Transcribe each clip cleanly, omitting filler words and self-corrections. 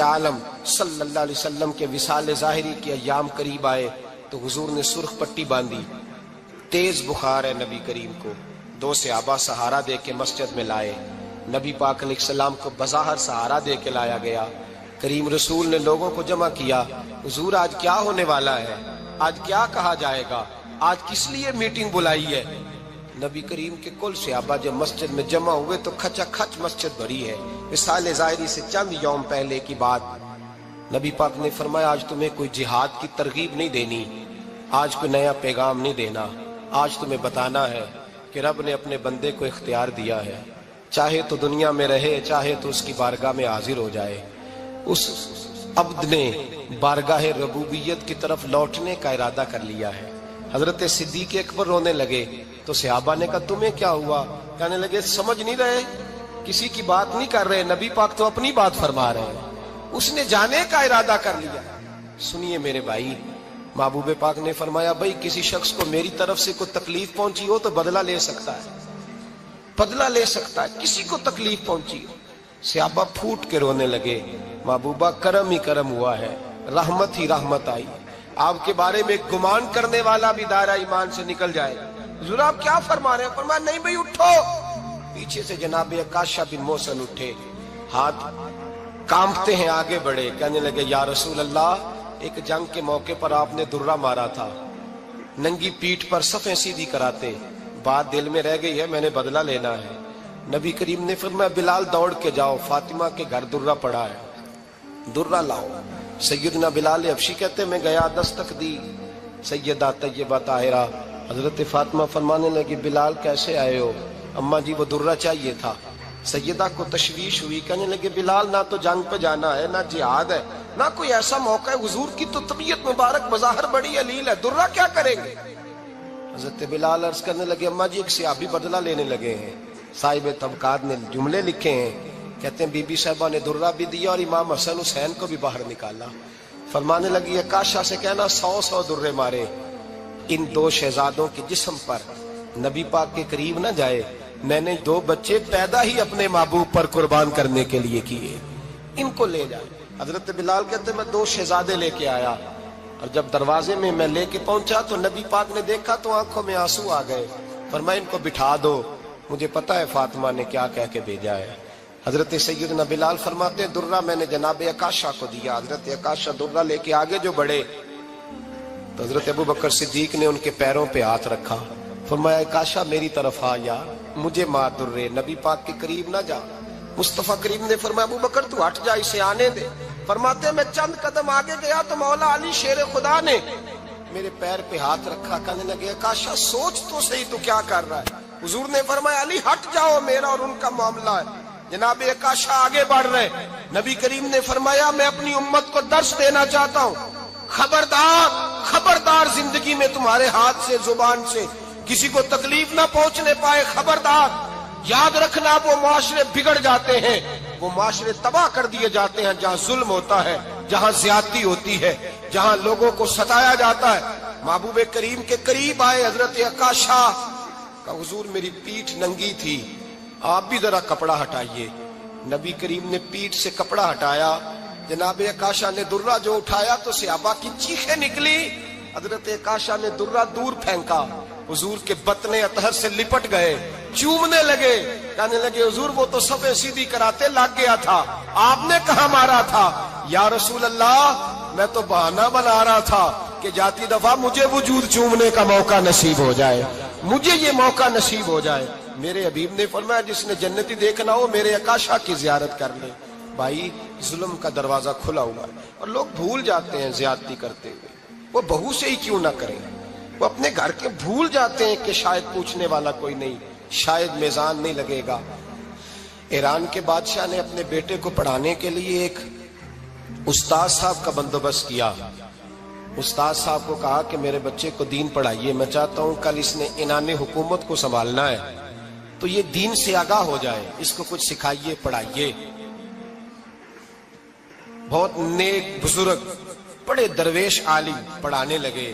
عالم صلی اللہ علیہ وسلم کے وصال ظاہری کے ایام قریب آئے تو حضور نے سرخ پٹی باندھی، تیز بخار ہے نبی کریم کو، دو صحابہ سہارا دے کے مسجد میں لائے، نبی پاک علیہ السلام کو بظاہر سہارا دے کے لایا گیا۔ کریم رسول نے لوگوں کو جمع کیا، حضور آج کیا ہونے والا ہے، آج کیا کہا جائے گا، آج کس لیے میٹنگ بلائی ہے؟ نبی کریم کے کل صحابہ جب مسجد میں جمع ہوئے تو کھچا کھچ مسجد بھری ہے۔ وصال ظاہری سے چند یوم پہلے کی بات، نبی پاک نے فرمایا آج تمہیں کوئی جہاد کی ترغیب نہیں دینی، آج کوئی نیا پیغام نہیں دینا، آج تمہیں بتانا ہے کہ رب نے اپنے بندے کو اختیار دیا ہے، چاہے تو دنیا میں رہے، چاہے تو اس کی بارگاہ میں حاضر ہو جائے۔ اس عبد نے بارگاہ ربوبیت کی طرف لوٹنے کا ارادہ کر لیا ہے۔ حضرت صدیق اکبر رونے لگے تو صحابہ نے کہا تمہیں کیا ہوا؟ کہنے لگے سمجھ نہیں رہے، کسی کی بات نہیں کر رہے، نبی پاک تو اپنی بات فرما رہے ہیں، اس نے جانے کا ارادہ کر لیا۔ سنیے میرے بھائی، محبوب پاک نے فرمایا بھائی کسی شخص کو میری طرف سے کوئی تکلیف پہنچی ہو تو بدلہ لے سکتا ہے، بدلہ لے سکتا ہے، کسی کو تکلیف پہنچی ہو۔ صحابہ پھوٹ کے رونے لگے، محبوبہ کرم ہی کرم ہوا ہے، رحمت ہی رحمت آئی، آپ کے بارے میں گمان کرنے والا بھی دائرہ ایمان سے نکل جائے گا۔ حضور آپ کیا فرما رہے ہیں؟ فرمایا نہیں بھائی اٹھو۔ پیچھے سے جناب عکاشہ بن محصن اٹھے، ہاتھ کانپتے ہیں، آگے بڑھے، کہنے لگے یا رسول اللہ، ایک جنگ کے موقع پر آپ نے درہ مارا تھا، ننگی پیٹھ پر صفیں سیدھی کراتے، بات دل میں رہ گئی ہے، میں نے بدلہ لینا ہے۔ نبی کریم نے فرمایا بلال دوڑ کے جاؤ، فاطمہ کے گھر درہ پڑا ہے، درہ لاؤ۔ سیدنا بلال حبشی کہتے میں گیا، دستک دی، سیدہ طیبہ طاہرہ حضرت فاطمہ فرمانے لگی بلال کیسے آئے ہو؟ اماں جی وہ درہ چاہیے تھا۔ سیدہ کو تشویش ہوئی، کہنے لگے بلال نہ تو جنگ پہ جانا ہے، نہ جہاد ہے، نہ کوئی ایسا موقع ہے، حضور کی تو طبیعت مبارک بظاہر بڑی علیل ہے، درہ کیا کریں گے؟ حضرت بلال عرض کرنے لگے اماں جی ایک صحابی بدلہ لینے لگے ہیں، صاحب طبقات نے جملے لکھے ہیں، کہتے ہیں بی بی صاحبہ نے درہ بھی دیا اور امام حسن حسین کو بھی باہر نکالا۔ فرمانے لگی عکاشہ سے کہنا 100 درے مارے، ان دو شہزادوں کے جسم پر نبی پاک کے قریب نہ جائے، میں نے 2 بچے پیدا ہی اپنے محبوب پر قربان کرنے کے لیے کیے، ان کو لے جائے۔ حضرت بلال کہتے میں 2 شہزادے لے کے آیا، اور جب دروازے میں میں لے کے پہنچا تو نبی پاک نے دیکھا تو آنکھوں میں آنسو آ گئے، فرمایا ان کو بٹھا دو، مجھے پتا ہے فاطمہ نے کیا کہہ کے بھیجا ہے۔ حضرت سیدنا بلال فرماتے ہیں درہ میں نے جناب عکاشہ کو دیا، حضرت عکاشہ درہ لے کے آگے جو بڑھے تو حضرت ابو بکر صدیق نے ان کے پیروں پہ ہاتھ رکھا، فرمایا عکاشہ میری طرف آ یار، مجھے مار درے، نبی پاک کے قریب نہ جا۔ مصطفیٰ کریم نے فرمایا ابو بکر تو ہٹ جا، اسے آنے دے۔ فرماتے ہیں میں چند قدم آگے گیا تو مولا علی شیر خدا نے میرے پیر پہ ہاتھ رکھا، کہنے لگے عکاشہ سوچ تو صحیح تو کیا کر رہا ہے؟ حضور نے فرمایا علی ہٹ جاؤ، میرا اور ان کا معاملہ ہے۔ جناب عکاشہ آگے بڑھ رہے، نبی کریم نے فرمایا میں اپنی امت کو درس دینا چاہتا ہوں، خبردار خبردار زندگی میں تمہارے ہاتھ سے زبان سے کسی کو تکلیف نہ پہنچنے پائے، خبردار یاد رکھنا وہ معاشرے بگڑ جاتے ہیں، وہ معاشرے تباہ کر دیے جاتے ہیں جہاں ظلم ہوتا ہے، جہاں زیادتی ہوتی ہے، جہاں لوگوں کو ستایا جاتا ہے۔ محبوب کریم کے قریب آئے حضرت عکاشہ کا، حضور میری پیٹھ ننگی تھی، آپ بھی ذرا کپڑا ہٹائیے۔ نبی کریم نے پیٹھ سے کپڑا ہٹایا، جناب عکاشہ نے درہ جو اٹھایا تو صحابہ کی چیخیں نکلی، حضرت عکاشہ نے درہ دور پھینکا، حضور کے بطن اطہر سے لپٹ گئے، چومنے لگے، کہنے لگے حضور وہ تو صفیں سیدھی کراتے لگ گیا تھا، آپ نے کہاں مارا تھا؟ یا رسول اللہ میں تو بہانہ بنا رہا تھا کہ جاتی دفعہ مجھے وجود چومنے کا موقع نصیب ہو جائے، مجھے یہ موقع نصیب ہو جائے۔ میرے حبیب نے فرمایا جس نے جنتی دیکھنا ہو میرے عکاشہ کی زیارت کر لے۔ بھائی ظلم کا دروازہ کھلا ہوا ہے اور لوگ بھول جاتے ہیں زیادتی کرتے ہوئے، وہ بہو سے ہی کیوں نہ کریں، وہ اپنے گھر کے بھول جاتے ہیں کہ شاید پوچھنے والا کوئی نہیں، شاید میزان نہیں لگے گا۔ ایران کے بادشاہ نے اپنے بیٹے کو پڑھانے کے لیے ایک استاد صاحب کا بندوبست کیا۔ استاد صاحب کو کہا کہ میرے بچے کو دین پڑھائیے، میں چاہتا ہوں کل اس نے انعام حکومت کو سنبھالنا ہے تو یہ دین سے آگاہ ہو جائے، اس کو کچھ سکھائیے، پڑھائیے۔ بہت نیک بزرگ بڑے درویش عالم پڑھانے لگے،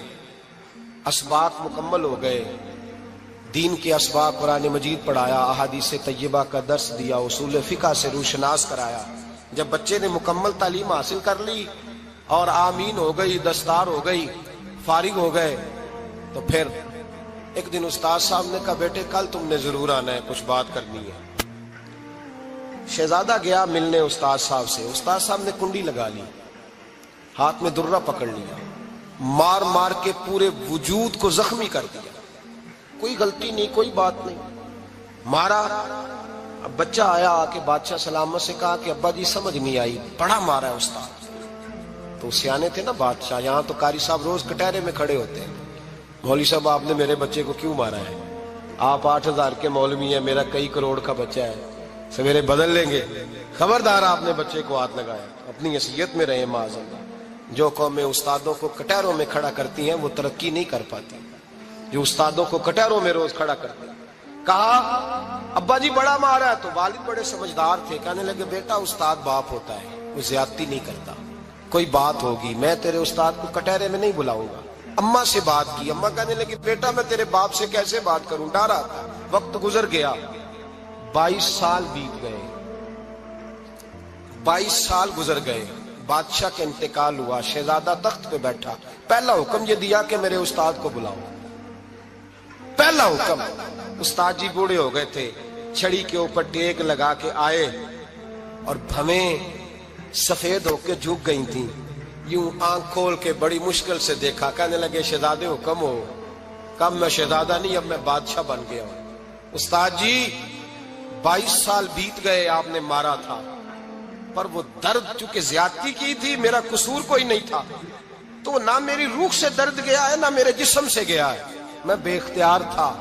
اسباق مکمل ہو گئے، دین کے اسباق قرآن مجید پڑھایا، احادیث طیبہ کا درس دیا، اصول فقہ سے روشناس کرایا، جب بچے نے مکمل تعلیم حاصل کر لی اور آمین ہو گئی، دستار ہو گئی، فارغ ہو گئے، تو پھر ایک دن استاد صاحب نے کہا بیٹے کل تم نے ضرور آنا ہے، کچھ بات کرنی ہے۔ شہزادہ گیا ملنے استاد صاحب سے، استاد صاحب نے کنڈی لگا لی، ہاتھ میں درہ پکڑ لیا، مار مار کے پورے وجود کو زخمی کر دیا، کوئی غلطی نہیں، کوئی بات نہیں، مارا۔ اب بچہ آیا آ کے بادشاہ سلامت سے کہا کہ ابا جی سمجھ نہیں آئی، بڑا مارا ہے استاد۔ تو سیانے تھے نا بادشاہ، یہاں تو قاری صاحب روز کٹہرے میں کھڑے ہوتے ہیں، مولوی صاحب آپ نے میرے بچے کو کیوں مارا ہے؟ آپ 8,000 کے مولوی ہیں، میرا کئی کروڑ کا بچہ ہے، سویرے بدل لیں گے، خبردار آپ نے بچے کو ہاتھ لگایا، اپنی حیثیت میں رہے معاذ اللہ۔ جو قومیں استادوں کو کٹہروں میں کھڑا کرتی ہیں وہ ترقی نہیں کر پاتی، جو استادوں کو کٹہروں میں روز کھڑا کرتے ہیں۔ کہا ابا جی بڑا مارا ہے، تو والد بڑے سمجھدار تھے، کہنے لگے بیٹا استاد باپ ہوتا ہے، وہ زیادتی نہیں کرتا، کوئی بات ہوگی میں تیرے استاد کو کٹہرے میں نہیں بلاؤں گا۔ اماں سے بات کی، اماں کہنے لگی بیٹا میں تیرے باپ سے کیسے بات کروں، ڈرا تھا۔ وقت گزر گیا، 22 سال بیت گئے، 22 سال گزر گئے، بادشاہ کا انتقال ہوا، شہزادہ تخت پہ بیٹھا، پہلا حکم یہ دیا کہ میرے استاد کو بلاؤ، پہلا حکم۔ استاد جی بوڑھے ہو گئے تھے، چھڑی کے اوپر ٹیک لگا کے آئے اور بھویں سفید ہو کے جھک گئی تھیں، یوں آنکھ کھول کے بڑی مشکل سے دیکھا، کہنے لگے شہزادے حکم ہو۔ کب میں شہزادہ نہیں، اب میں بادشاہ بن گیا ہوں۔ استاد جی 22 سال بیت گئے، آپ نے مارا تھا، پر وہ درد چونکہ زیادتی کی تھی، میرا قصور کوئی نہیں تھا، تو نہ میری روح سے درد گیا ہے نہ میرے جسم سے گیا ہے، میں بے اختیار تھا،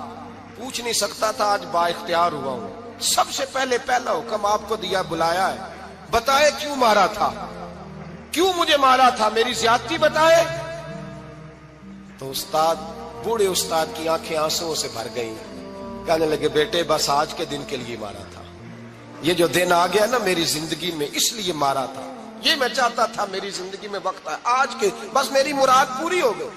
پوچھ نہیں سکتا تھا، آج با اختیار ہوا ہوں۔ سب سے پہلے پہلا حکم آپ کو دیا، بلایا ہے، بتائے کیوں مارا تھا، کیوں مجھے مارا تھا، میری زیادتی بتائے۔ تو استاد، بوڑھے استاد کی آنکھیں آنسوؤں سے بھر گئیں، کہنے لگے بیٹے بس آج کے دن کے لیے مارا تھا، یہ جو دن آ گیا نا میری زندگی میں اس لیے مارا تھا، یہ میں چاہتا تھا میری زندگی میں وقت ہے، آج کے بس میری مراد پوری ہو گئی۔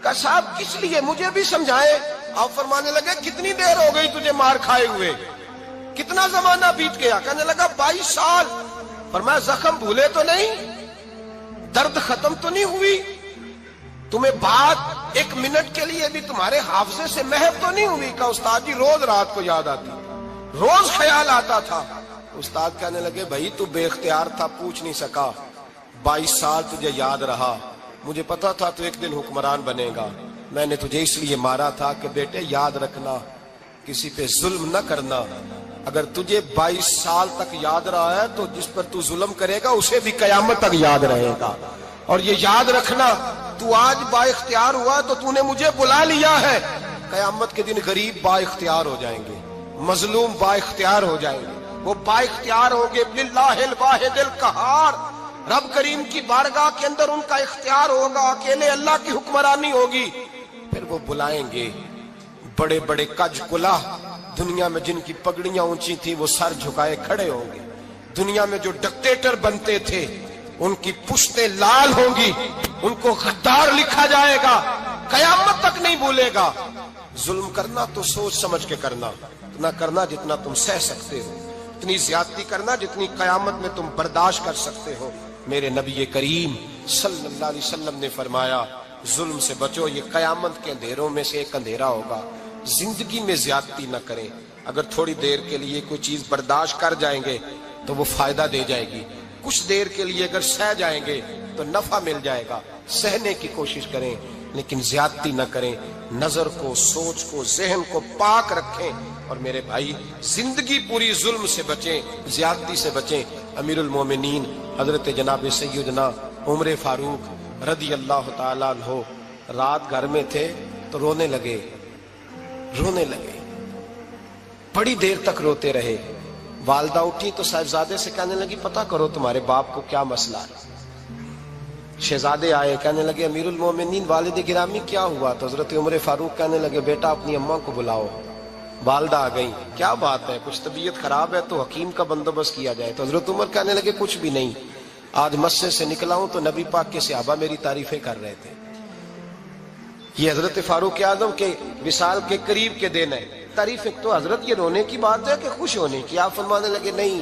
کہا صاحب کس لیے، مجھے بھی سمجھائے۔ آپ فرمانے لگے کتنی دیر ہو گئی تجھے مار کھائے ہوئے، کتنا زمانہ بیت گیا؟ کہنے لگا 22 سال۔ فرمایا زخم بھولے تو نہیں، درد ختم تو نہیں ہوئی، تمہیں بات ایک منٹ کے لیے بھی تمہارے حافظے سے محو تو نہیں ہوئی؟ کہا استاد جی روز رات کو یاد آتی، روز خیال آتا تھا۔ استاد کہنے لگے بھائی تو بے اختیار تھا، پوچھ نہیں سکا، 22 سال تجھے یاد رہا، مجھے پتا تھا تو ایک دن حکمران بنے گا، میں نے تجھے اس لیے مارا تھا کہ بیٹے یاد رکھنا، کسی پہ ظلم نہ کرنا، اگر تجھے 22 سال تک یاد رہا ہے تو جس پر تو ظلم کرے گا اسے بھی قیامت تک یاد رہے گا، اور یہ یاد رکھنا تو آج با اختیار ہوا تو تو نے مجھے بلا لیا ہے، قیامت کے دن غریب با اختیار ہو جائیں گے، مظلوم با اختیار ہو جائیں گے، وہ با اختیار ہوں گے باللہ الواحد القہار، رب کریم کی بارگاہ کے اندر ان کا اختیار ہوگا، اکیلے اللہ کی حکمرانی ہوگی، پھر وہ بلائیں گے بڑے بڑے کج کلاہ، دنیا میں جن کی پگڑیاں اونچی تھی وہ سر جھکائے کھڑے ہوں گے، دنیا میں جو ڈکٹیٹر بنتے تھے ان کی پشتیں لال ہوں گی، ان کو غدار لکھا جائے گا، قیامت تک نہیں بھولے گا۔ ظلم کرنا تو سوچ سمجھ کے کرنا، اتنا کرنا جتنا تم سہ سکتے ہو، اتنی زیادتی کرنا جتنی قیامت میں تم برداشت کر سکتے ہو۔ میرے نبی کریم صلی اللہ علیہ وسلم نے فرمایا ظلم سے بچو، یہ قیامت کے اندھیروں میں سے ایک اندھیرا ہوگا، زندگی میں زیادتی نہ کریں، اگر تھوڑی دیر کے لیے کوئی چیز برداشت کر جائیں گے تو وہ فائدہ دے جائے گی، کچھ دیر کے لیے اگر سہ جائیں گے تو نفع مل جائے گا، سہنے کی کوشش کریں لیکن زیادتی نہ کریں، نظر کو، سوچ کو، ذہن کو پاک رکھیں، اور میرے بھائی زندگی پوری ظلم سے بچیں، زیادتی سے بچیں۔ امیر المومنین حضرت جناب سیدنا عمر فاروق رضی اللہ تعالیٰ عنہ رات گھر میں تھے تو رونے لگے، بڑی دیر تک روتے رہے، والدہ اٹھی تو صاحبزادے سے کہنے لگی پتہ کرو تمہارے باپ کو کیا مسئلہ ہے۔ شہزادے آئے، کہنے لگے امیر المومنین والد گرامی کیا ہوا؟ تو حضرت عمر فاروق کہنے لگے بیٹا اپنی اماں کو بلاؤ۔ والدہ آ گئی، کیا بات ہے، کچھ طبیعت خراب ہے تو حکیم کا بندوبست کیا جائے۔ تو حضرت عمر کہنے لگے کچھ بھی نہیں، آج مسجد سے نکلا ہوں تو نبی پاک کے صحابہ میری تعریفیں کر رہے تھے۔ یہ حضرت فاروق اعظم کے وصال کے قریب کے دن ہے، تعریفیں تو حضرت یہ رونے کی بات ہے کہ خوش ہونے کی؟ آپ فرمانے لگے نہیں،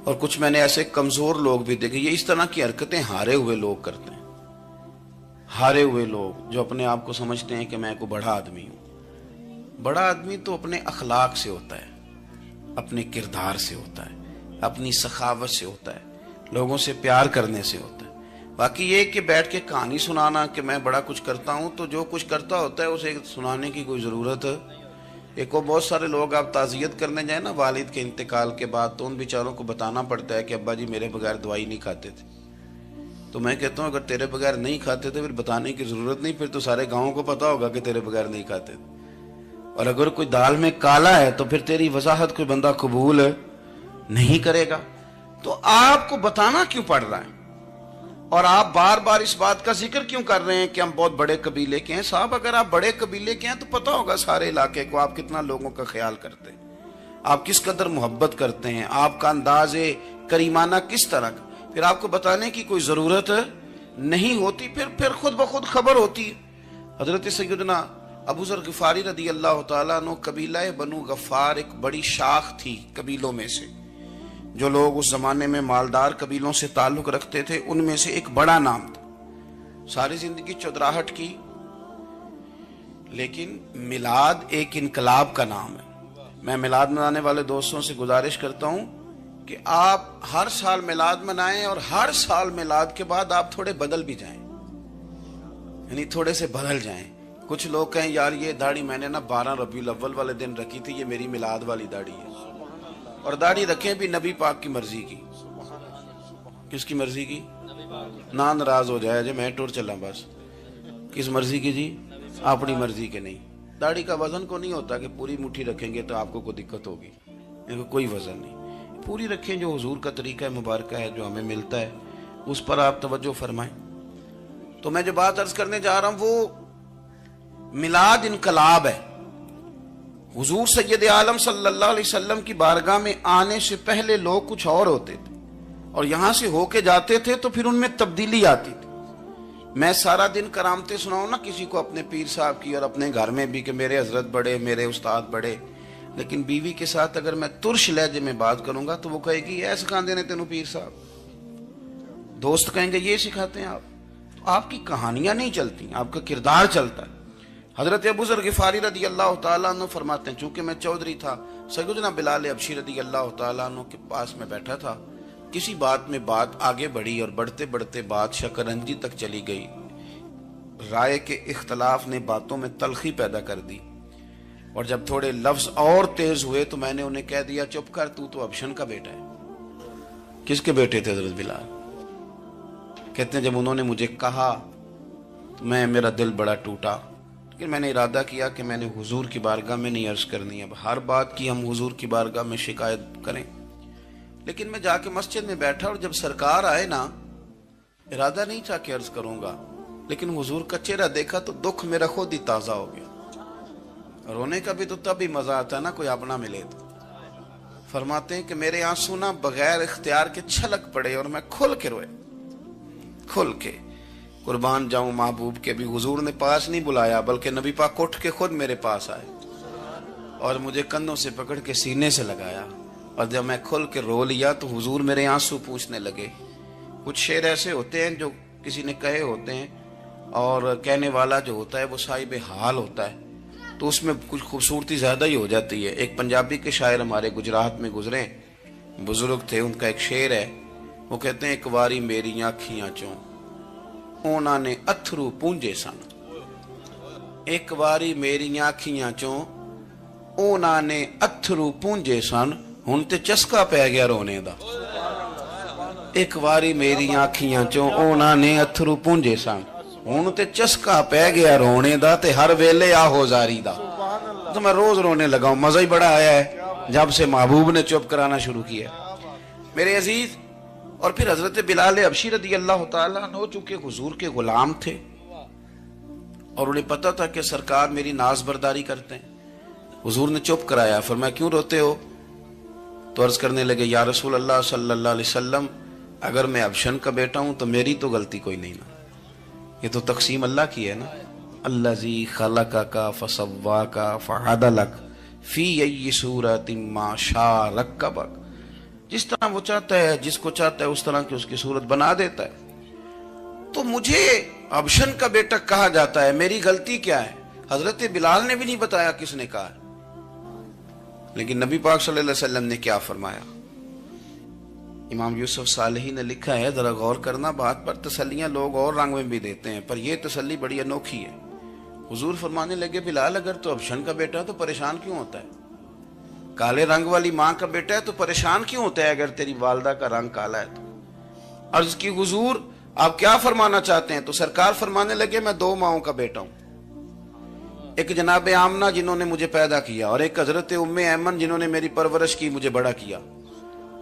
اور کچھ میں نے ایسے کمزور لوگ بھی دیکھے. یہ اس طرح کی حرکتیں ہارے ہوئے لوگ کرتے ہیں. ہارے ہوئے لوگ جو اپنے آپ کو سمجھتے ہیں کہ میں کوئی بڑا آدمی ہوں. بڑا آدمی تو اپنے اخلاق سے ہوتا ہے, اپنے کردار سے ہوتا ہے, اپنی سخاوت سے ہوتا ہے, لوگوں سے پیار کرنے سے ہوتا ہے. باقی یہ کہ بیٹھ کے کہانی سنانا کہ میں بڑا کچھ کرتا ہوں, تو جو کچھ کرتا ہوتا ہے اسے سنانے کی کوئی ضرورت ہے. ایک اور بہت سارے لوگ آپ تعزیت کرنے جائیں نا والد کے انتقال کے بعد, تو ان بیچاروں کو بتانا پڑتا ہے کہ ابا جی میرے بغیر دوائی نہیں کھاتے تھے. تو میں کہتا ہوں اگر تیرے بغیر نہیں کھاتے تھے پھر بتانے کی ضرورت نہیں, پھر تو سارے گاؤں کو پتا ہوگا کہ تیرے بغیر نہیں کھاتے تھے. اور اگر کوئی دال میں کالا ہے تو پھر تیری وضاحت کوئی بندہ قبول نہیں کرے گا. تو آپ کو بتانا کیوں پڑ رہا ہے, اور آپ بار بار اس بات کا ذکر کیوں کر رہے ہیں کہ ہم بہت بڑے قبیلے کے ہیں؟ صاحب اگر آپ بڑے قبیلے کے ہیں تو پتا ہوگا سارے علاقے کو آپ کتنا لوگوں کا خیال کرتے ہیں, آپ کس قدر محبت کرتے ہیں, آپ کا انداز کریمانہ کس طرح کا. پھر آپ کو بتانے کی کوئی ضرورت نہیں ہوتی, پھر خود بخود خبر ہوتی ہے. حضرت سیدنا ابو ذر غفاری رضی اللہ تعالیٰ عنہ, قبیلہ بنو غفار ایک بڑی شاخ تھی قبیلوں میں سے. جو لوگ اس زمانے میں مالدار قبیلوں سے تعلق رکھتے تھے ان میں سے ایک بڑا نام تھا. ساری زندگی چودراہٹ کی, لیکن میلاد ایک انقلاب کا نام ہے. میں میلاد منانے والے دوستوں سے گزارش کرتا ہوں کہ آپ ہر سال میلاد منائیں, اور ہر سال میلاد کے بعد آپ تھوڑے بدل بھی جائیں, یعنی تھوڑے سے بدل جائیں. کچھ لوگ کہیں یار یہ داڑھی میں نے نا 12 ربیع الاول والے دن رکھی تھی, یہ میری میلاد والی داڑھی ہے. اور داڑھی رکھیں بھی نبی پاک کی مرضی کی. کس کی مرضی کی؟ نہ ناراض ہو جائے جی میں ٹور چلا بس. کس مرضی کی جی؟ اپنی مرضی کے نہیں. داڑھی کا وزن کو نہیں ہوتا کہ پوری مٹھی رکھیں گے تو آپ کو کوئی دقت ہوگی, کوئی وزن نہیں. پوری رکھیں, جو حضور کا طریقہ مبارکہ ہے جو ہمیں ملتا ہے اس پر آپ توجہ فرمائیں. تو میں جو بات عرض کرنے جا رہا ہوں وہ میلاد انقلاب ہے. حضور سید عالم صلی اللہ علیہ وسلم کی بارگاہ میں آنے سے پہلے لوگ کچھ اور ہوتے تھے, اور یہاں سے ہو کے جاتے تھے تو پھر ان میں تبدیلی آتی تھی. میں سارا دن کرامتیں سناؤں نا کسی کو اپنے پیر صاحب کی اور اپنے گھر میں بھی کہ میرے حضرت بڑے, میرے استاد بڑے, لیکن بیوی کے ساتھ اگر میں ترش لہجے میں بات کروں گا تو وہ کہے گی ایسے سکھاندے نے تینوں پیر صاحب. دوست کہیں گے یہ سکھاتے ہیں آپ. تو آپ کی کہانیاں نہیں چلتی, آپ کا کردار چلتا ہے. حضرت ابو ذر غفاری رضی اللہ تعالیٰ عنہ فرماتے ہیں چونکہ میں چودھری تھا, سیدنا بلال حبشی رضی اللہ تعالیٰ عنہ کے پاس میں بیٹھا تھا. کسی بات میں بات آگے بڑھی اور بڑھتے بڑھتے بات شکرنجی تک چلی گئی. رائے کے اختلاف نے باتوں میں تلخی پیدا کر دی, اور جب تھوڑے لفظ اور تیز ہوئے تو میں نے انہیں کہہ دیا چپ کر, تو ابشن کا بیٹا ہے. کس کے بیٹے تھے حضرت بلال؟ کہتے ہیں جب انہوں نے مجھے کہا تو میرا دل بڑا ٹوٹا, لیکن میں نے ارادہ کیا کہ میں نے حضور کی بارگاہ میں نہیں عرض کرنی. اب ہر بات کی ہم حضور کی بارگاہ میں شکایت کریں. لیکن میں جا کے مسجد میں بیٹھا, اور جب سرکار آئے نا, ارادہ نہیں تھا کہ عرض کروں گا, لیکن حضور کا چہرہ دیکھا تو دکھ میرا خود ہی تازہ ہو گیا. رونے کا بھی تو تب ہی مزہ آتا ہے نا کوئی اپنا ملے تو. فرماتے ہیں کہ میرے آنسو نا بغیر اختیار کے چھلک پڑے, اور میں کھل کے روئے, کھل کے. قربان جاؤں محبوب کے بھی حضور نے پاس نہیں بلایا, بلکہ نبی پاک اٹھ کے خود میرے پاس آئے اور مجھے کندھوں سے پکڑ کے سینے سے لگایا. اور جب میں کھل کے رو لیا تو حضور میرے آنسو پوچھنے لگے. کچھ شعر ایسے ہوتے ہیں جو کسی نے کہے ہوتے ہیں, اور کہنے والا جو ہوتا ہے وہ صاحب حال ہوتا ہے, تو اس میں کچھ خوبصورتی زیادہ ہی ہو جاتی ہے. ایک پنجابی کے شاعر ہمارے گجرات میں گزرے, بزرگ تھے, ان کا ایک شعر ہے, وہ کہتے ہیں ایک واری میری آنکھیاں چوں اونا نے اتھرو پونجے سن. ایک واری میری آنکھیاں چوں اونا نے اتھرو پونجے سن, ہن تے چسکا پہ گیا رونے دا. ایک واری میری آنکھیاں چوں اونا نے اتھرو پونجے سن, ہن تے چسکا پہ گیا رونے دا, تے ہر ویلے آہو زاری دا. تو میں روز رونے لگا ہوں, مزہ ہی بڑا آیا ہے جب سے محبوب نے چپ کرانا شروع کیا میرے عزیز. اور پھر حضرت بلال حبشی رضی اللہ تعالیٰ عنہ چونکہ حضور کے غلام تھے, اور انہیں پتا تھا کہ سرکار میری ناز برداری کرتے ہیں, حضور نے چپ کرایا. فرمایا کیوں روتے ہو؟ تو عرض کرنے لگے یا رسول اللہ صلی اللہ علیہ وسلم, اگر میں ابشن کا بیٹا ہوں تو میری تو غلطی کوئی نہیں نا, یہ تو تقسیم اللہ کی ہے نا. الذی خلقک فسواک فعدلک فی ای صورت ما شاء رکبک. جس طرح وہ چاہتا ہے، جس کو چاہتا ہے اس طرح کی اس کی صورت بنا دیتا ہے۔ تو مجھے ابشن کا بیٹا کہا جاتا ہے، میری غلطی کیا ہے؟ حضرت بلال نے بھی نہیں بتایا کس نے کہا ہے، لیکن نبی پاک صلی اللہ علیہ وسلم نے کیا فرمایا؟ امام یوسف صالحی نے لکھا ہے، ذرا غور کرنا بات پر، تسلیاں لوگ اور رنگ میں بھی دیتے ہیں، پر یہ تسلی بڑی انوکھی ہے۔ حضور فرمانے لگے، بلال اگر تو ابشن کا بیٹا تو پریشان کیوں ہوتا ہے؟ کالے رنگ والی ماں کا بیٹا ہے تو پریشان کیوں ہوتا ہے اگر تیری والدہ کا رنگ کالا ہے تو؟ عرض کی حضور آپ کیا فرمانا چاہتے ہیں؟ تو سرکار فرمانے لگے، میں 2 ماؤں کا بیٹا ہوں، ایک جناب آمنہ جنہوں نے مجھے پیدا کیا، اور ایک حضرت ام ایمن جنہوں نے میری پرورش کی، مجھے بڑا کیا۔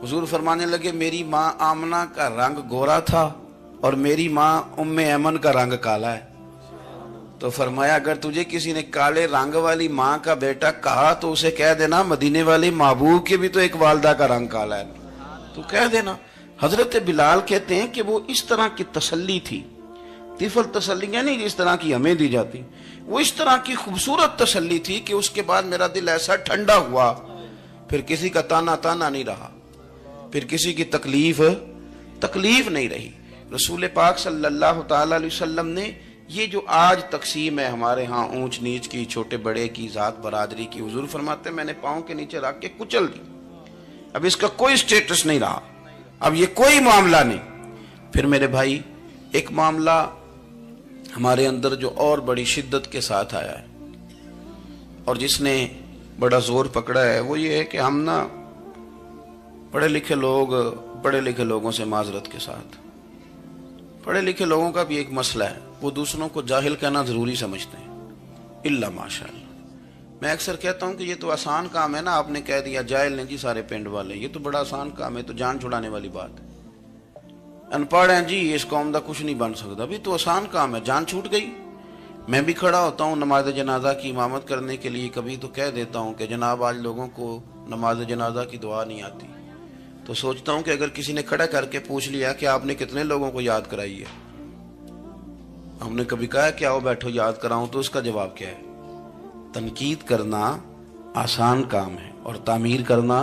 حضور فرمانے لگے، میری ماں آمنہ کا رنگ گورا تھا اور میری ماں ام ایمن کا رنگ کالا ہے۔ تو فرمایا، اگر تجھے کسی نے کالے رنگ والی ماں کا بیٹا کہا تو اسے کہہ دینا مدینے والے محبوب کے بھی تو ایک والدہ کا رنگ کالا ہے، تو کہہ دینا۔ حضرت بلال کہتے ہیں کہ وہ اس طرح کی تسلی تھی، طفل تسلیاں نہیں جس طرح کی ہمیں دی جاتی، وہ اس طرح کی خوبصورت تسلی تھی کہ اس کے بعد میرا دل ایسا ٹھنڈا ہوا، پھر کسی کا تانا نہیں رہا، پھر کسی کی تکلیف نہیں رہی۔ رسول پاک صلی اللہ تعالی علیہ وسلم نے یہ جو آج تقسیم ہے ہمارے ہاں اونچ نیچ کی، چھوٹے بڑے کی، ذات برادری کی، حضور فرماتے ہیں میں نے پاؤں کے نیچے رکھ کے کچل دی، اب اس کا کوئی سٹیٹس نہیں رہا، اب یہ کوئی معاملہ نہیں۔ پھر میرے بھائی ایک معاملہ ہمارے اندر جو اور بڑی شدت کے ساتھ آیا ہے اور جس نے بڑا زور پکڑا ہے، وہ یہ ہے کہ ہم نا پڑھے لکھے لوگوں سے معذرت کے ساتھ، پڑھے لکھے لوگوں کا بھی ایک مسئلہ ہے، وہ دوسروں کو جاہل کہنا ضروری سمجھتے ہیں، الا ماشاءاللہ۔ میں اکثر کہتا ہوں کہ یہ تو آسان کام ہے نا، آپ نے کہہ دیا جاہل نہیں جی سارے پنڈ والے، یہ تو بڑا آسان کام ہے، تو جان چھڑانے والی بات ہے۔ ان پڑھ ہیں جی اس قوم دا کچھ نہیں بن سکتا، بھی تو آسان کام ہے، جان چھوٹ گئی۔ میں بھی کھڑا ہوتا ہوں نماز جنازہ کی امامت کرنے کے لیے، کبھی تو کہہ دیتا ہوں کہ جناب آج لوگوں کو نماز جنازہ کی دعا نہیں آتی، تو سوچتا ہوں کہ اگر کسی نے کھڑا کر کے پوچھ لیا کہ آپ نے کتنے لوگوں کو یاد کرائی ہے، ہم نے کبھی کہا کہ آؤ بیٹھو یاد کراؤں، تو اس کا جواب کیا ہے؟ تنقید کرنا آسان کام ہے اور تعمیر کرنا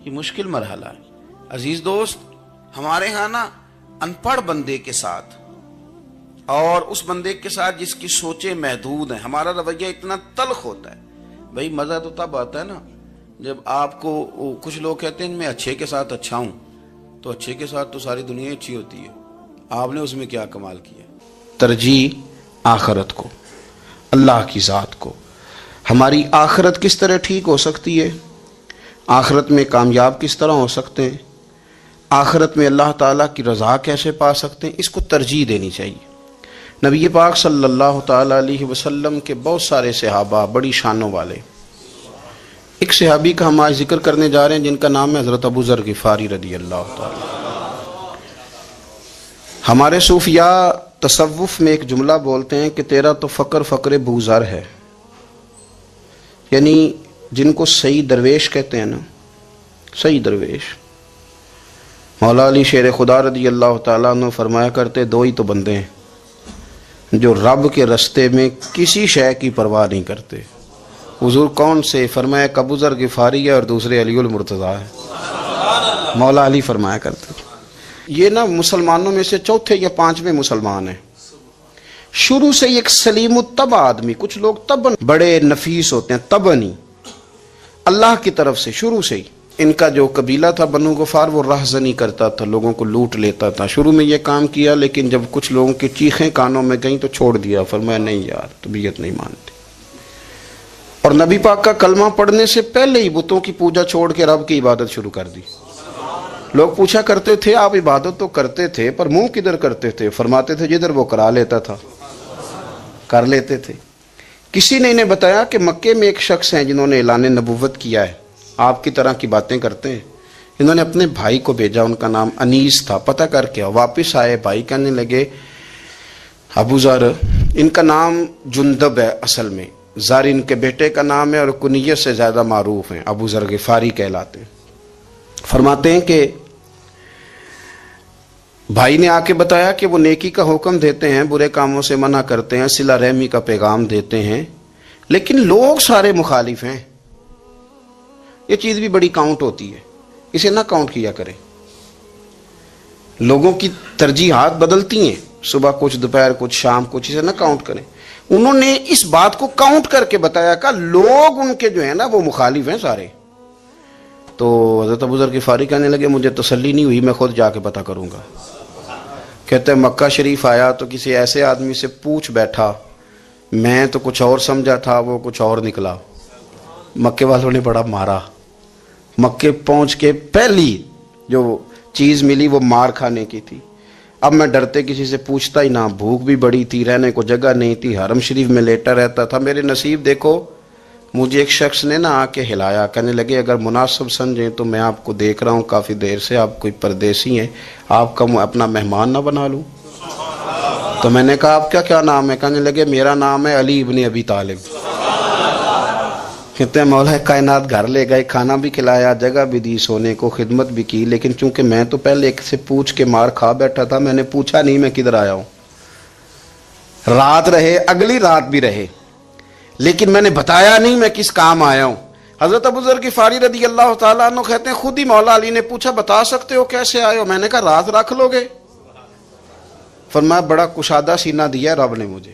یہ مشکل مرحلہ ہے۔ عزیز دوست، ہمارے ہاں نا ان پڑھ بندے کے ساتھ اور اس بندے کے ساتھ جس کی سوچیں محدود ہیں، ہمارا رویہ اتنا تلخ ہوتا ہے۔ بھائی مزہ تو تب آتا ہے نا جب آپ کو، کچھ لوگ کہتے ہیں میں اچھے کے ساتھ اچھا ہوں، تو اچھے کے ساتھ تو ساری دنیا اچھی ہوتی ہے، آپ نے اس میں کیا کمال کیا؟ ترجیح آخرت کو، اللہ کی ذات کو۔ ہماری آخرت کس طرح ٹھیک ہو سکتی ہے، آخرت میں کامیاب کس طرح ہو سکتے ہیں، آخرت میں اللہ تعالیٰ کی رضا کیسے پا سکتے ہیں، اس کو ترجیح دینی چاہیے۔ نبی پاک صلی اللہ تعالیٰ علیہ وسلم کے بہت سارے صحابہ بڑی شانوں والے، ایک صحابی کا ہم آج ذکر کرنے جا رہے ہیں جن کا نام ہے حضرت ابو ذر غفاری رضی اللہ تعالیٰ۔ ہمارے صوفیاء تصوف میں ایک جملہ بولتے ہیں کہ تیرا تو فقر ابو ذر ہے، یعنی جن کو صحیح درویش کہتے ہیں نا، صحیح درویش۔ مولا علی شیر خدا رضی اللہ تعالیٰ عنہ فرمایا کرتے، 2 ہی تو بندے ہیں جو رب کے رستے میں کسی شے کی پرواہ نہیں کرتے۔ حضور کون سے؟ فرمایا ابو ذر غفاری ہے اور دوسرے علی المرتضیٰ ہے۔ مولا علی فرمایا کرتے، یہ نا مسلمانوں میں سے 4 یا 5ویں مسلمان ہیں، شروع سے ایک سلیم الطبع آدمی، کچھ لوگ طبعاً بڑے نفیس ہوتے ہیں، طبعاً اللہ کی طرف سے شروع سے ہی۔ ان کا جو قبیلہ تھا بنو غفار، وہ راہزنی کرتا تھا، لوگوں کو لوٹ لیتا تھا، شروع میں یہ کام کیا، لیکن جب کچھ لوگوں کی چیخیں کانوں میں گئیں تو چھوڑ دیا، فرمایا نہیں یار طبیعت نہیں مانتی، اور نبی پاک کا کلمہ پڑھنے سے پہلے ہی بتوں کی پوجا چھوڑ کے رب کی عبادت شروع کر دی۔ لوگ پوچھا کرتے تھے آپ عبادت تو کرتے تھے پر منہ کدھر کرتے تھے؟ فرماتے تھے جدھر وہ کرا لیتا تھا کر لیتے تھے۔ کسی نے انہیں بتایا کہ مکے میں ایک شخص ہیں جنہوں نے اعلان نبوت کیا ہے، آپ کی طرح کی باتیں کرتے ہیں۔ انہوں نے اپنے بھائی کو بھیجا، ان کا نام انیس تھا، پتہ کر کے واپس آئے، بھائی کہنے لگے ابو ذر، ان کا نام جندب ہے، اصل میں ذر ان کے بیٹے کا نام ہے اور کنیت سے زیادہ معروف ہیں، ابو ذر غفاری کہلاتے ہیں۔ فرماتے ہیں کہ بھائی نے آ کے بتایا کہ وہ نیکی کا حکم دیتے ہیں، برے کاموں سے منع کرتے ہیں، صلہ رحمی کا پیغام دیتے ہیں، لیکن لوگ سارے مخالف ہیں۔ یہ چیز بھی بڑی کاؤنٹ ہوتی ہے، اسے نہ کاؤنٹ کیا کریں. لوگوں کی ترجیحات بدلتی ہیں، صبح کچھ، دوپہر کچھ، شام کچھ، اسے نہ کاؤنٹ کریں. انہوں نے اس بات کو کاؤنٹ کر کے بتایا کہ لوگ ان کے جو ہیں نا وہ مخالف ہیں سارے. تو حضرت ابو ذر غفاری کہنے لگے مجھے تسلی نہیں ہوئی، میں خود جا کے پتہ کروں گا. کہتے ہیں مکہ شریف آیا تو کسی ایسے آدمی سے پوچھ بیٹھا، میں تو کچھ اور سمجھا تھا، وہ کچھ اور نکلا. مکے والوں نے بڑا مارا. مکے پہنچ کے پہلی جو چیز ملی وہ مار کھانے کی تھی. اب میں ڈرتے کسی سے پوچھتا ہی نہ، بھوک بھی بڑی تھی، رہنے کو جگہ نہیں تھی، حرم شریف میں لیٹا رہتا تھا. میرے نصیب دیکھو، مجھے ایک شخص نے آ کے ہلایا. کہنے لگے اگر مناسب سمجھیں تو میں آپ کو دیکھ رہا ہوں کافی دیر سے، آپ کوئی پردیسی ہیں، آپ کا اپنا مہمان نہ بنا لوں. تو میں نے کہا آپ کا کیا نام ہے؟ کہنے لگے میرا نام ہے علی ابن ابی طالب. کہتے ہیں مولا کائنات گھر لے گئے، کھانا بھی کھلایا، جگہ بھی دی سونے کو، خدمت بھی کی، لیکن چونکہ میں تو پہلے ایک سے پوچھ کے مار کھا بیٹھا تھا، میں نے پوچھا نہیں میں کدھر آیا ہوں. رات رہے، اگلی رات بھی رہے، لیکن میں نے بتایا نہیں میں کس کام آیا ہوں. حضرت ابو ذر غفاری رضی اللہ تعالیٰ عنہ کہتے ہیں خود ہی مولا علی نے پوچھا بتا سکتے ہو کیسے آئے ہو؟ میں نے کہا رات رکھ لو گے؟ فرمایا بڑا کشادہ سینہ دیا رب نے مجھے،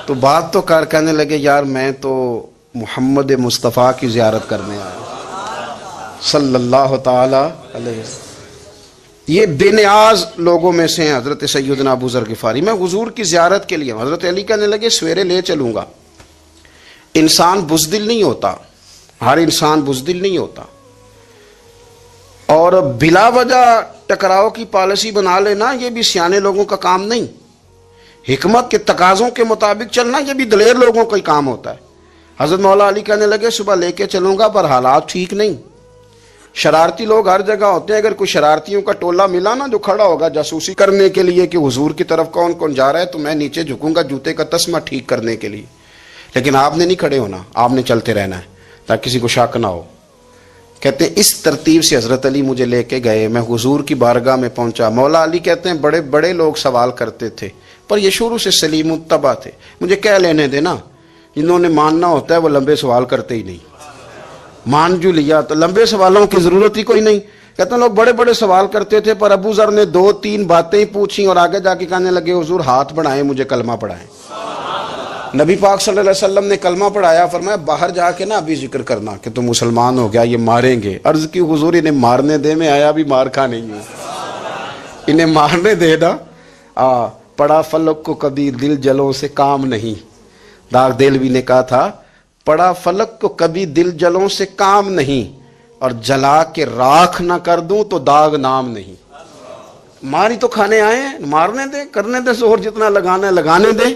تو بات تو کر. کہنے لگے یار میں تو محمد مصطفیٰ کی زیارت کرنے آیا صلی اللہ تعالی علیہ وسلم. یہ بے نیاز لوگوں میں سے ہیں حضرت سیدنا ابو ذر غفاری. میں حضور کی زیارت کے لیے. حضرت علی کہنے لگے سویرے لے چلوں گا. انسان بزدل نہیں ہوتا، ہر انسان بزدل نہیں ہوتا، اور بلا وجہ ٹکراؤ کی پالیسی بنا لینا یہ بھی سیانے لوگوں کا کام نہیں. حکمت کے تقاضوں کے مطابق چلنا یہ بھی دلیر لوگوں کا ہی کام ہوتا ہے. حضرت مولا علی کہنے لگے صبح لے کے چلوں گا، پر حالات ٹھیک نہیں. شرارتی لوگ ہر جگہ ہوتے ہیں. اگر کوئی شرارتیوں کا ٹولہ ملا نا جو کھڑا ہوگا جاسوسی کرنے کے لیے کہ حضور کی طرف کون کون جا رہا ہے، تو میں نیچے جھکوں گا جوتے کا تسمہ ٹھیک کرنے کے لیے. لیکن آپ نے نہیں کھڑے ہونا، آپ نے چلتے رہنا ہے تاکہ کسی کو شک نہ ہو. کہتے ہیں اس ترتیب سے حضرت علی مجھے لے کے گئے. میں حضور کی بارگاہ میں پہنچا. مولا علی کہتے ہیں بڑے بڑے لوگ سوال کرتے تھے، پر یہ شروع سے سلیم الطبع تھے. مجھے کہہ لینے دینا، جنہوں نے ماننا ہوتا ہے وہ لمبے سوال کرتے ہی نہیں. مان جو لیا تو لمبے سوالوں کی ضرورت ہی کوئی نہیں. کہتے ہیں لوگ بڑے بڑے سوال کرتے تھے، پر ابو ذر نے 2-3 باتیں ہی پوچھی اور آگے جا کے کہنے لگے حضور ہاتھ بڑھائیں، مجھے کلمہ پڑھائیں. نبی پاک صلی اللہ علیہ وسلم نے کلمہ پڑھایا. فرمایا باہر جا کے نا ابھی ذکر کرنا کہ تم مسلمان ہو گیا، یہ ماریں گے. عرض کی حضور انہیں مارنے دے، میں آیا بھی مار کھا نہیں ہوں، انہیں مارنے دے نا. پڑا فلک کو کبھی دل جلوں سے کام نہیں. داغ دلوی نے کہا تھا پڑا فلک کو کبھی دل جلوں سے کام نہیں، اور جلا کے راکھ نہ کر دوں تو داغ نام نہیں. ماری تو کھانے آئے ہیں، مارنے دیں، کرنے دیں زہر جتنا لگانا ہے لگانے دیں.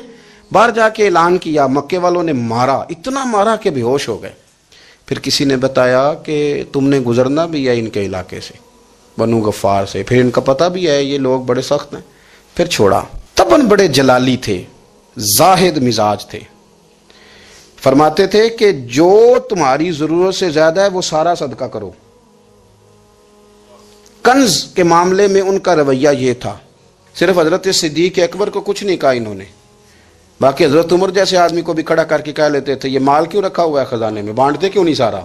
باہر جا کے اعلان کیا. مکے والوں نے مارا، اتنا مارا کہ بے ہوش ہو گئے. پھر کسی نے بتایا کہ تم نے گزرنا بھی ہے ان کے علاقے سے، بنو غفار سے. پھر ان کا پتہ بھی ہے یہ لوگ بڑے سخت ہیں. پھر چھوڑا. تبن بڑے جلالی تھے، زاہد مزاج تھے. فرماتے تھے کہ جو تمہاری ضرورت سے زیادہ ہے وہ سارا صدقہ کرو. کنز کے معاملے میں ان کا رویہ یہ تھا. صرف حضرت صدیق اکبر کو کچھ نہیں کہا انہوں نے، باقی حضرت عمر جیسے آدمی کو بھی کھڑا کر کے کہہ لیتے تھے یہ مال کیوں رکھا ہوا ہے خزانے میں، بانٹتے کیوں نہیں سارا.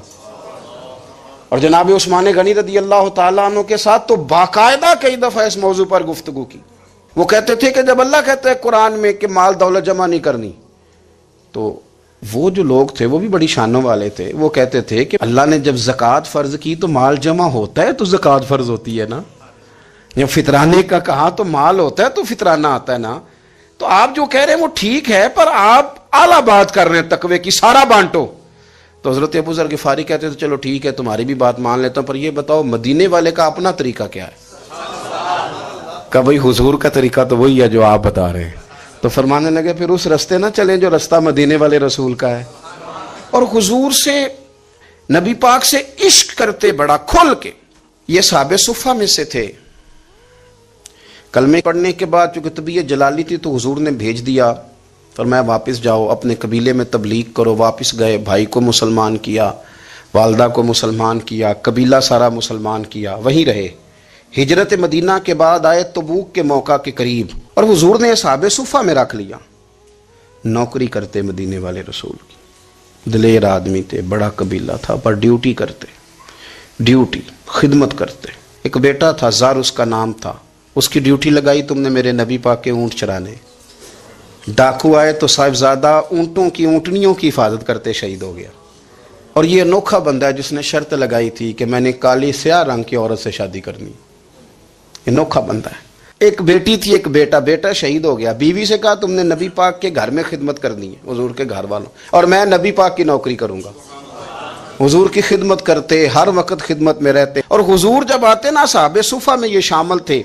اور جناب عثمان غنی رضی اللہ تعالیٰ عنہ کے ساتھ تو باقاعدہ کئی دفعہ اس موضوع پر گفتگو کی. وہ کہتے تھے کہ جب اللہ کہتا ہے قرآن میں کہ مال دولت جمع نہیں کرنی، تو وہ جو لوگ تھے وہ بھی بڑی شانوں والے تھے. وہ کہتے تھے کہ اللہ نے جب زکوٰۃ فرض کی تو مال جمع ہوتا ہے تو زکوٰۃ فرض ہوتی ہے نا. جب فطرانے کا کہا تو مال ہوتا ہے تو فطرانہ آتا ہے نا. تو آپ جو کہہ رہے ہیں وہ ٹھیک ہے، پر آپ اعلیٰ بات کر رہے ہیں تقوی کی، سارا بانٹو. تو حضرت ابو ذر غفاری کہتے تھے چلو ٹھیک ہے تمہاری بھی بات مان لیتا ہوں، پر یہ بتاؤ مدینے والے کا اپنا طریقہ کیا ہے؟ کہ بھائی حضور کا طریقہ تو وہی ہے جو آپ بتا رہے ہیں. تو فرمانے لگے پھر اس رستے نہ چلیں جو رستہ مدینے والے رسول کا ہے. اور حضور سے، نبی پاک سے عشق کرتے بڑا کھل کے. یہ صحابہ صفہ میں سے تھے. کلمے پڑھنے کے بعد چونکہ طبیعت جلالی تھی تو حضور نے بھیج دیا، فرمایا واپس جاؤ اپنے قبیلے میں تبلیغ کرو. واپس گئے، بھائی کو مسلمان کیا، والدہ کو مسلمان کیا، قبیلہ سارا مسلمان کیا، وہیں رہے. ہجرت مدینہ کے بعد آئے تبوک کے موقع کے قریب، اور حضور نے اصحاب صفہ میں رکھ لیا. نوکری کرتے مدینے والے رسول کی، دلیر آدمی تھے، بڑا قبیلہ تھا، پر ڈیوٹی کرتے. ڈیوٹی خدمت کرتے. ایک بیٹا تھا زار اس کا نام تھا, اس کی ڈیوٹی لگائی تم نے میرے نبی پاک کے اونٹ چرانے. ڈاکو آئے تو صاحبزادہ اونٹوں کی اونٹنیوں کی حفاظت کرتے شہید ہو گیا. اور یہ انوکھا بندہ ہے جس نے شرط لگائی تھی کہ میں نے کالی سیاہ رنگ کی عورت سے شادی کرنی. انوکھا بندہ ہے. ایک بیٹی تھی ایک بیٹا, بیٹا شہید ہو گیا. بیوی سے کہا تم نے نبی پاک کے گھر میں خدمت کرنی ہے, حضور کے گھر والوں, اور میں نبی پاک کی نوکری کروں گا. حضور کی خدمت کرتے, ہر وقت خدمت میں رہتے. اور حضور جب آتے نا, صحابہ صفہ میں یہ شامل تھے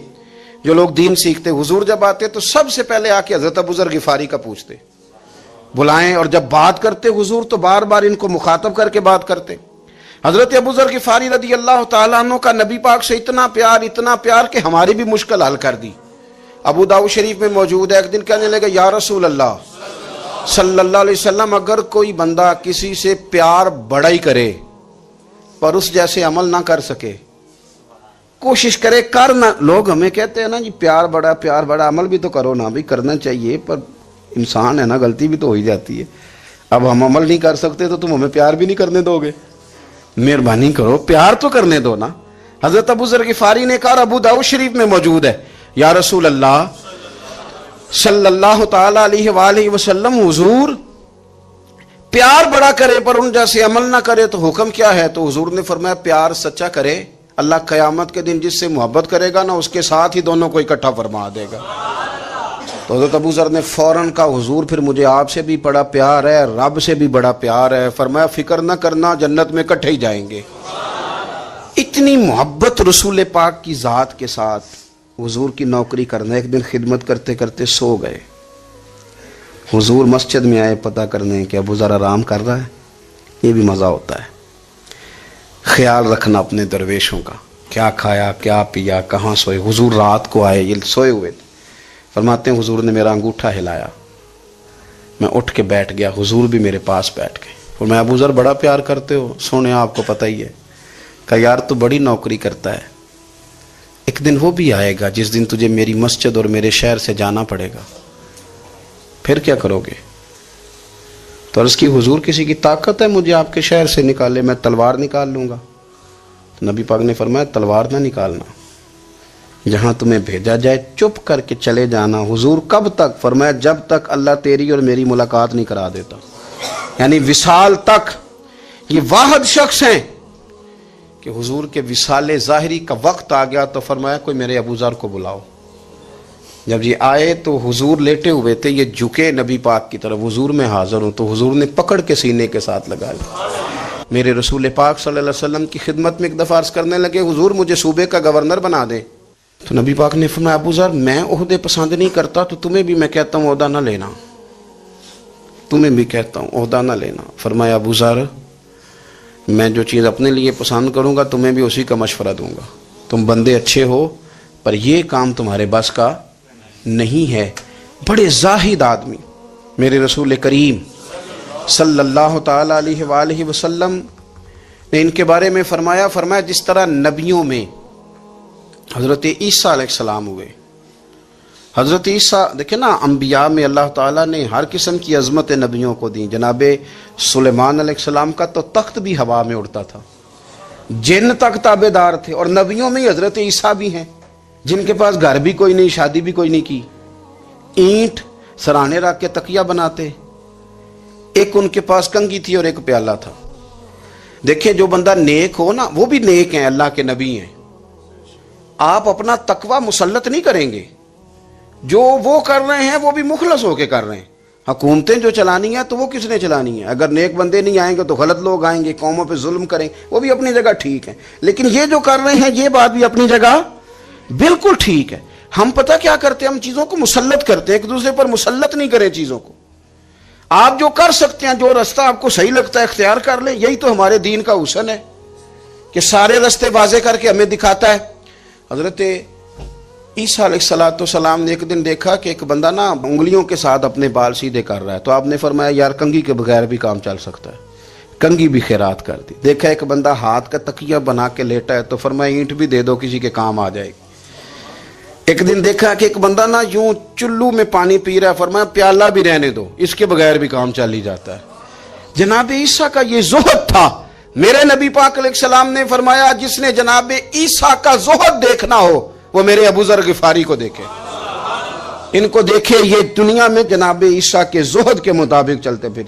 جو لوگ دین سیکھتے, حضور جب آتے تو سب سے پہلے آ کے حضرت ابو ذر غفاری کا پوچھتے, بلائیں, اور جب بات کرتے حضور تو بار بار ان کو مخاطب کر کے بات کرتے. حضرت ابو ذر غفاری رضی اللہ تعالیٰ عنہ کا نبی پاک سے اتنا پیار کہ ہماری بھی مشکل حل کر دی. ابو داؤد شریف میں موجود ہے, ایک دن کہنے لگے یا رسول اللہ صلی اللہ علیہ وسلم, اگر کوئی بندہ کسی سے پیار بڑا ہی کرے پر اس جیسے عمل نہ کر سکے, کوشش کرے کر نہ. لوگ ہمیں کہتے ہیں نا جی پیار بڑا, عمل بھی تو کرو نا, بھی کرنا چاہیے, پر انسان ہے نا, غلطی بھی تو ہو ہی جاتی ہے. اب ہم عمل نہیں کر سکتے تو تم ہمیں پیار بھی نہیں کرنے دو گے, مہربانی کرو پیار تو کرنے دو نا. حضرت ابو ذر غفاری نے کہا, ابو داؤد شریف میں موجود ہے, یا رسول اللہ صلی اللہ تعالی علیہ وآلہ وسلم, حضور پیار بڑا کرے پر ان جیسے عمل نہ کرے تو حکم کیا ہے؟ تو حضور نے فرمایا پیار سچا کرے, اللہ قیامت کے دن جس سے محبت کرے گا نا اس کے ساتھ ہی دونوں کو اکٹھا فرما دے گا. تو حضرت ابو ذر نے فوراً کہا, حضور پھر مجھے آپ سے بھی بڑا پیار ہے, رب سے بھی بڑا پیار ہے. فرمایا فکر نہ کرنا, جنت میں اکٹھے ہی جائیں گے. اتنی محبت رسول پاک کی ذات کے ساتھ حضور کی نوکری کرنا. ایک دن خدمت کرتے کرتے سو گئے. حضور مسجد میں آئے پتہ کرنے کہ ابو ذر آرام کر رہا ہے. یہ بھی مزہ ہوتا ہے, خیال رکھنا اپنے درویشوں کا, کیا کھایا کیا پیا کہاں سوئے. حضور رات کو آئے, یہ سوئے ہوئے تھے. فرماتے ہیں حضور نے میرا انگوٹھا ہلایا, میں اٹھ کے بیٹھ گیا, حضور بھی میرے پاس بیٹھ گئے. اور میں ابو ذر بڑا پیار کرتے ہو, سونے آپ کو پتہ ہی ہے. کہا یار تو بڑی نوکری کرتا ہے, ایک دن وہ بھی آئے گا جس دن تجھے میری مسجد اور میرے شہر سے جانا پڑے گا, پھر کیا کرو گے؟ تو عرض کی حضور کسی کی طاقت ہے مجھے آپ کے شہر سے نکالے, میں تلوار نکال لوں گا. تو نبی پاک نے فرمایا تلوار نہ نکالنا, جہاں تمہیں بھیجا جائے چپ کر کے چلے جانا. حضور کب تک؟ فرمایا جب تک اللہ تیری اور میری ملاقات نہیں کرا دیتا, یعنی وصال تک. یہ واحد شخص ہیں کہ حضور کے وصال ظاہری کا وقت آ گیا تو فرمایا کوئی میرے ابو ذر کو بلاؤ. جب یہ آئے تو حضور لیٹے ہوئے تھے, یہ جھکے نبی پاک کی طرف, حضور میں حاضر ہوں. تو حضور نے پکڑ کے سینے کے ساتھ لگا لیا. میرے رسول پاک صلی اللہ علیہ وسلم کی خدمت میں ایک دفعہ عرض کرنے لگے, حضور مجھے صوبے کا گورنر بنا دیں. تو نبی پاک نے فرمایا ابو ذر میں عہدے پسند نہیں کرتا, تو تمہیں بھی میں کہتا ہوں عہدہ نہ لینا, تمہیں بھی کہتا ہوں عہدہ نہ لینا. فرمایا ابو ذر میں جو چیز اپنے لیے پسند کروں گا تمہیں بھی اسی کا مشورہ دوں گا. تم بندے اچھے ہو پر یہ کام تمہارے بس کا نہیں ہے. بڑے زاہد آدمی میرے رسول کریم صلی اللہ تعالی علیہ وآلہ وسلم نے ان کے بارے میں فرمایا جس طرح نبیوں میں حضرت عیسیٰ علیہ السلام ہوئے. حضرت عیسیٰ دیکھیں نا, انبیاء میں اللہ تعالیٰ نے ہر قسم کی عظمت نبیوں کو دی. جناب سلیمان علیہ السلام کا تو تخت بھی ہوا میں اڑتا تھا, جن تک تابع دار تھے. اور نبیوں میں حضرت عیسیٰ بھی ہیں جن کے پاس گھر بھی کوئی نہیں, شادی بھی کوئی نہیں کی, اینٹ سرانے رکھ کے تکیہ بناتے. ایک ان کے پاس کنگھی تھی اور ایک پیالہ تھا. دیکھیں جو بندہ نیک ہو نا, وہ بھی نیک ہیں, اللہ کے نبی ہیں. آپ اپنا تقوی مسلط نہیں کریں گے, جو وہ کر رہے ہیں وہ بھی مخلص ہو کے کر رہے ہیں. حکومتیں جو چلانی ہیں تو وہ کس نے چلانی ہے؟ اگر نیک بندے نہیں آئیں گے تو غلط لوگ آئیں گے, قوموں پہ ظلم کریں, وہ بھی اپنی جگہ ٹھیک ہے. لیکن یہ جو کر رہے ہیں یہ بات بھی اپنی جگہ بالکل ٹھیک ہے. ہم پتہ کیا کرتے ہیں, ہم چیزوں کو مسلط کرتے ہیں, ایک دوسرے پر مسلط نہیں کریں چیزوں کو. آپ جو کر سکتے ہیں, جو رستہ آپ کو صحیح لگتا ہے اختیار کر لیں. یہی تو ہمارے دین کا حسن ہے کہ سارے رستے واضح کر کے ہمیں دکھاتا ہے. حضرت عیسیٰ علیہ السلام نے ایک دن دیکھا کہ ایک بندہ نا انگلیوں کے ساتھ اپنے بال سیدھے کر رہا ہے. تو آپ نے فرمایا یار کنگھی کے بغیر بھی کام چل سکتا ہے, کنگھی بھی خیرات کر دی. دیکھا ایک بندہ ہاتھ کا تکیہ بنا کے لیٹا ہے, تو فرمایا اینٹ بھی دے دو, کسی کے کام آ جائے گی. ایک دن دیکھا کہ ایک بندہ نا یوں چلو میں پانی پی رہا ہے, فرمایا پیالہ بھی رہنے دو, اس کے بغیر بھی کام چل ہی جاتا ہے. جناب عیسیٰ کا یہ زہد تھا, میرے نبی پاک علیہ السلام نے فرمایا جس نے جناب عیسیٰ کا زہد دیکھنا ہو وہ میرے ابو ذر غفاری کو دیکھے، ان کو دیکھے، یہ دنیا میں جناب عیسیٰ کے زہد کے مطابق چلتے پھر